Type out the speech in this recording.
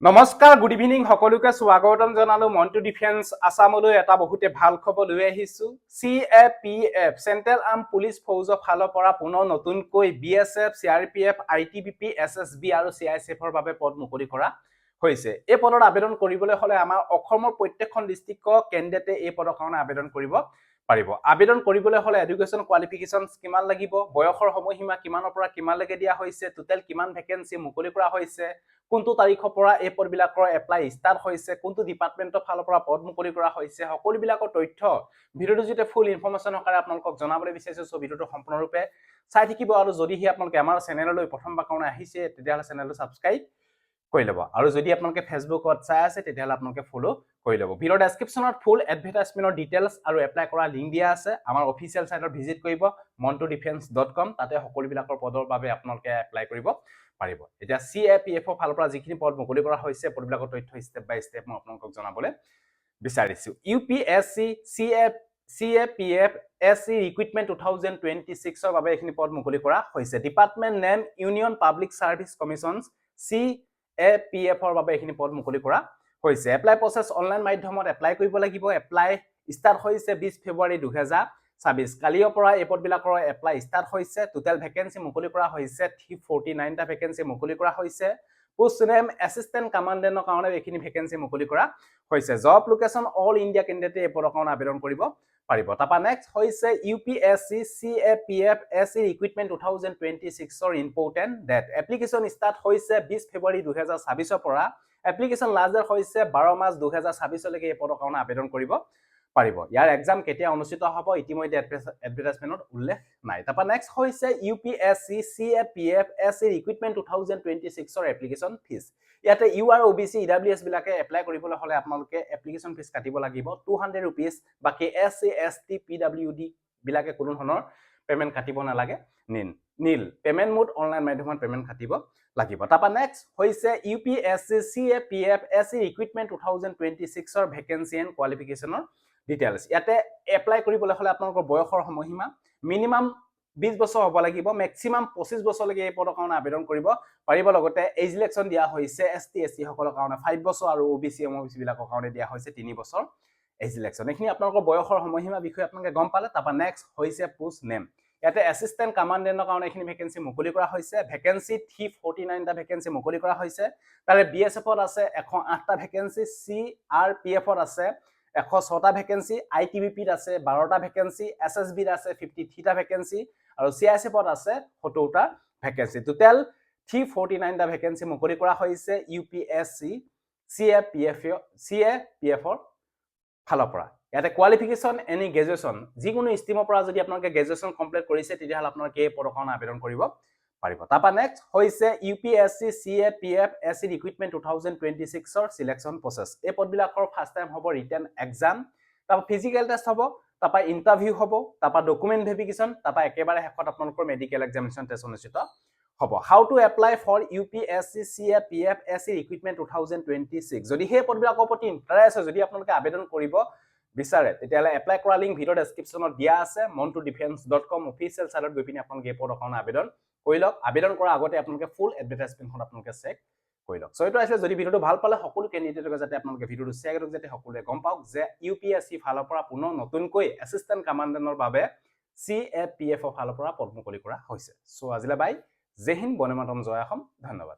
নমস্কাৰ good evening সকলোকে স্বাগতম জনালো মন্টু ডিফেন্স আসামলৈ এটা বহুতে ভাল খবৰ লৈ আহিছো CAPF চেন্ট্ৰেল আৰ্ম পুলিচ ফৌজৰ ফালৰ পৰা পুনৰ নতুনকৈ BSF CRPF ITBP SSB আৰু CISF ৰ বাবে পদ মুকলি কৰা হৈছে এই পদৰ আবেদন কৰিবলৈ হলে আমাৰ অসমৰ প্ৰত্যেকখন ডিস্ট্ৰিক্টৰ কেন্ডিডেটে এই পদৰ কাৰণে আবেদন কৰিব পাৰিব আবেদন কৰিবলৈ হলে এডুকেশন কোৱালিফিকেশনস কিমান লাগিব বয়সৰ সময়সীমা কিমানৰ পৰা কিমানলৈকে দিয়া হৈছে টোটাল কিমান ভ্যাকেন্সি মুকলি কৰা হৈছে কোনটো তাৰিখৰ পৰা এই পদবিলাকৰ এপ্লাই ষ্টাৰ্ট হৈছে কোনটো ডিপাৰ্টমেন্টৰ ফালৰ পৰা পদ মুকলি কৰা হৈছে সকলো বিলাকৰ তথ্য ভিডিওটো যেতে ফুল ইনফৰমেশন হকাৰে আপোনালোকক জনাবলৈ বিচাৰিছো সো ভিডিওটো সম্পূৰ্ণৰূপে চাই থাকিব আৰু যদিহে আপোনালোকে আমাৰ চেনেললৈ প্ৰথমবাৰ কাৰণে আহিছে তেতিয়াহলে চেনেলটো সাবস্ক্ৰাইব কৰি লব আৰু যদি আপোনালোকে ফেসবুকত চাই আছে তেতিয়াহলে আপোনালোকে ফলো কৰি লব ভিডিও ডেসক্ৰিপচনত ফুল এডভাৰটাইজমেন্টৰ ডিটেইলছ আৰু এপ্লাই কৰা লিংক দিয়া আছে আমাৰ অফিচিয়েল সাইটত ভিজিট কৰিব montudefense.com তাতে সকলো বিলাকৰ পদৰ বাবে আপোনালোকে এপ্লাই কৰিব পাৰিব এতিয়া CAPF ৰ ফালৰ পৰা যিখিনি পদ মুকলি কৰা হৈছে পদবিলাকৰ তথ্য স্টেপ বাই স্টেপ মই আপোনালোকক জনাবলৈ বিচাৰিছো UPSC CAPF SC ৰিক্ৰুটমেন্ট 2026 ৰ বাবে এইখিনি পদ মুকলি কৰা হৈছে department name union public service commissions CAPF ৰ বাবে এইখিনি পদ মুকলি কৰা হৈছে এপ্লাই প্ৰসেস অনলাইন মাধ্যমত এপ্লাই কৰিব লাগিব এপ্লাই ষ্টাৰ্ট হৈছে 20 ফেব্ৰুৱাৰী 2026 কালিৰ পৰা এই পদবিলাকৰ এপ্লাই ষ্টাৰ্ট হৈছে টোটাল ভ্যাকেন্সি মুকলি কৰা হৈছে 349 টা ভ্যাকেন্সি মুকলি কৰা হৈছে পোষ্ট নেম অ্যাসিস্ট্যান্ট কমান্ডেন্টৰ কাৰণে এইখিনি ভ্যাকেন্সি মুকলি কৰা হৈছে জব লোকেশন অল ইন্ডিয়া কেন্ডিডেটে এই পদৰ কাৰণে আবেদন কৰিব পাৰিব তাপা নেক্সট হৈছে UPSC CAPF SC ৰিক্ৰুটমেন্ট 2026 ৰ ইম্পৰ্টেন্ট ডেট এপ্লিকেশন ষ্টাৰ্ট হৈছে 20 ফেব্ৰুৱাৰী 2026 ৰ পৰা এপ্লিকেশন লাষ্ট ডেট হৈছে 12 মাৰ্চ 2026 লৈকে এই পদৰ কাৰণে আবেদন কৰিব পাৰিব ইয়াৰ এক্সাম কেতিয়া অনুষ্ঠিত হ'ব ইতিমধ্যে এডভাৰটাইজমেন্টত উল্লেখ নাই তাপা নেক্সট হৈছে UPSC CAPF SC ৰিক্ৰুটমেন্ট 2026 ৰ এপ্লিকেশন ফিজ ইয়াতে UR OBC EWS বিলাকে এপ্লাই কৰিবলৈ হলে আপোনালোকে এপ্লিকেশন ফিজ কাটিব লাগিব 200 रुपीस বাকি SC ST PWD বিলাকে কোনো ধৰণৰ পেমেন্ট কাটিব নালাগে নীল পেমেন্ট মোড অনলাইন মাধ্যমত পেমেন্ট কাটিব লাগিব তাপা নেক্সট হৈছে UPSC CAPF SC ৰিক্ৰুটমেন্ট 2026 ৰ ভ্যাকেন্সি এণ্ড কোৱালিফিকেশনৰ ডিটেইলছ ইয়াতে এপ্লাই কৰিবলৈ হলে আপোনালোকৰ বয়সৰ সময়সীমা মিনিমাম 20 বছৰ হ'ব লাগিব ম্যাক্সিমাম 25 বছৰলৈকে এই পদৰ কাৰণে আবেদন কৰিব পাৰিব লগতে এজ ইলেকশন দিয়া হৈছে ST SC সকলৰ কাৰণে 5 বছৰ আৰু OBC MOBC বিলাকৰ কাৰণে দিয়া হৈছে 3 বছৰ এজ ইলেকশন এখিনি আপোনালোকৰ বয়সৰ সময়সীমা বিষয়ে আপোনালোকে গম পালে তাপা নেক্সট হৈছে পোষ্ট নেম ইয়াতে অ্যাসিস্ট্যান্ট কমান্ডেন্টৰ কাৰণে এখিনি ভ্যাকেন্সি মুকলি কৰা হৈছে ভ্যাকেন্সি 349 টা ভ্যাকেন্সি মুকলি কৰা হৈছে তাৰে BSF ত আছে 108 টা ভ্যাকেন্সি CRPF ত আছে 106 টা ভ্যাকেন্সি ITBP ত আছে 12 টা ভ্যাকেন্সি SSB ত আছে 53 টা ভ্যাকেন্সি আৰু CISF ত আছে 70 টা ভ্যাকেন্সি টোটাল 349 টা ভ্যাকেন্সি মুকলি কৰা হৈছে UPSC CAPF ৰ ফালৰ পৰা ইয়াতে কোৱালিফিকেশন এনি গ্ৰেজুৱেচন যিকোনো ষ্ট্ৰীমৰ পৰা যদি আপোনালোকে গ্ৰেজুৱেচন কমপ্লিট কৰিছে তেতিয়াহলে আপোনালোকে এই পদৰ কাৰণে আবেদন কৰিব পাৰিব তাপা নেক্সট হৈছে UPSC CAPF SC ৰিক্ৰুটমেন্ট 2026 ৰ সিলেকশন প্ৰসেস এই পদবিলাকৰ ফাৰ্স্ট টাইম হ'ব ৰিটেন এক্সাম তাপা ফিজিক্যাল টেষ্ট হ'ব তাপা ইন্টাৰভিউ হ'ব তাপা ডকুমেন্ট ভেৰিফিকেশন তাপা একেবাৰে শেষত আপোনালোকৰ মেডিকেল এক্সামিনেশন টেষ্ট অনুষ্ঠিত হ'ব how to apply for UPSC CAPF SC recruitment 2026 যদি হে পদবিলাকৰ প্ৰতি ইন্টাৰেষ্ট যদি আপোনালোকে আবেদন কৰিব বিচাৰে তেতিয়ালে এপ্লাই কৰা লিংক ভিডিও ডেসক্ৰিপচনত দিয়া আছে montudefense.com অফিচিয়েল সাইটত গৈ পিনি আপোনালোকে এই পদৰ কাৰণে আবেদন কৰি লওক আবেদন কৰাৰ আগতে আপোনালোকে ফুল এডভাৰটাইজমেন্টখন আপোনালোকে চেক কৰি লওক সো এটো আছে যদি ভিডিওটো ভাল পালে সকলো ক্যান্ডিডেটক যাতে আপোনালোকে ভিডিওটো শেয়াৰ কৰক যাতে সকলোৱে গম পাওক যে UPSC ফালৰ পৰা পুনৰ নতুনকৈ অ্যাসিস্ট্যান্ট কমান্ডেন্টৰ বাবে CAPF ফালৰ পৰা পদ মুকলি কৰা হৈছে সো আজিলে বাই জয় হিন্দ বন্দে মাতৰম জয় অসম ধন্যবাদ